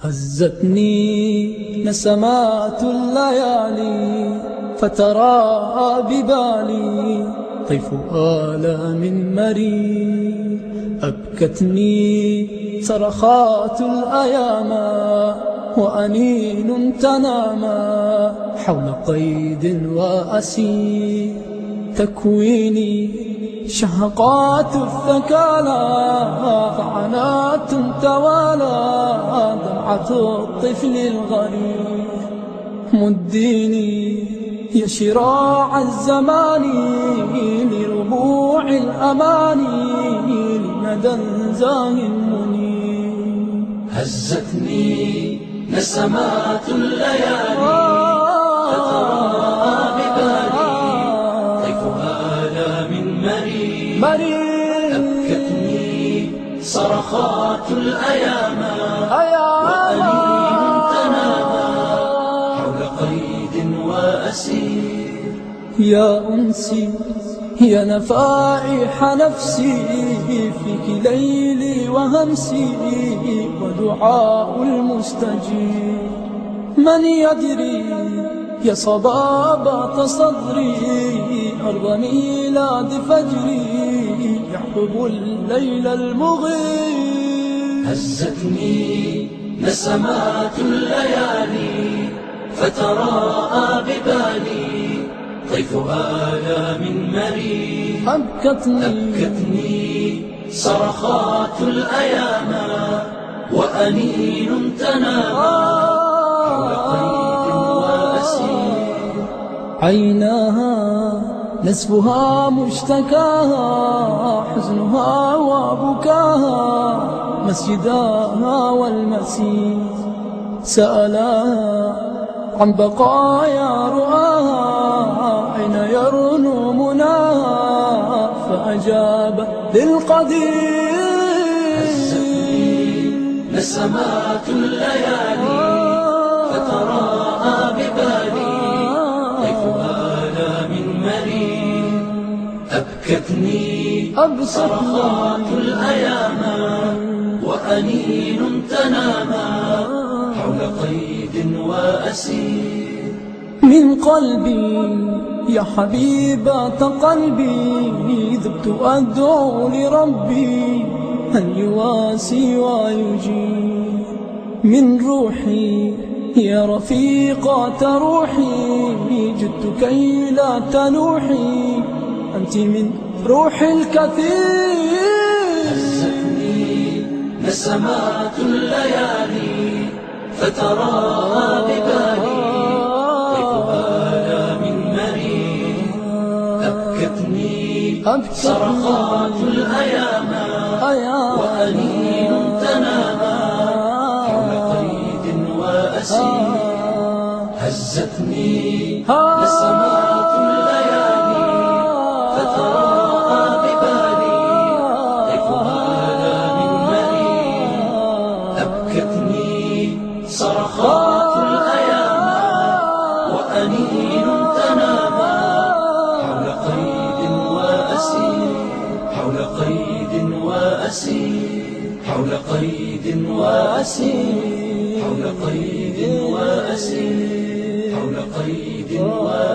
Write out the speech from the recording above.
هزتني نسمات الليالي فتراءى ببالي طيف آلام مرير. أبكتني صرخات الأيام وأنين تنامى حول قيد وأسير. تكويني شهقات الثكالى فعنات توالى دمعة الطفل الغريب. مديني يا شراع الزمان لربوع الأماني لندى زاه منير. هزتني نسمات الليالي فتراءى ببالي طيف آلام مرير. أبكتني صرخات الأيام وأنين تنامى حول قيد وأسير. يا أنسي يا نفائح نفسي فيك ليلي وهمسي ودعاء المستجيب. من يدري يا صبابة صدري أرض ميلاد فجري يحب الليل المغيب. هزتني نسمات الليالي فتراءى ببالي طيف آلام مرير. أبكتني صرخات الأيام وأنين تنامى حول قيد وأسير. عيناها نسفها مشتكاها حزنها وبكاها مسجداها والمسير. سألاها عن بقايا رؤاها أين يرنو مناها فأجاب للقدير. هزتني نسمات الليالي فتراءى ببالي طيف آلام مرير. أبكتني صرخات الأيام وأنين تنامى حول قيد وأسير. من قلبي يا حبيبة قلبي ذبت أدعو لربي أن يواسي ويجيب. من روحي يا رفيقة روحي جدت كي لا تنوحي أنت من روح الكثير. هزتني نسمات الليالي فتراءى ببالي طيف آلام مرير. أبكتني صرخات الأيام وأنين تنامى حول قيد وأسير. هزتني نسمات الليالي فتراءى ببالي طيف آلام مرير. أبكتني صرخات الأيام وأنين تنامى حول قيد وأسير. حول قيد وأسير. حول قيد وأسير. حول قيد وأسير. حول قيد وأسير.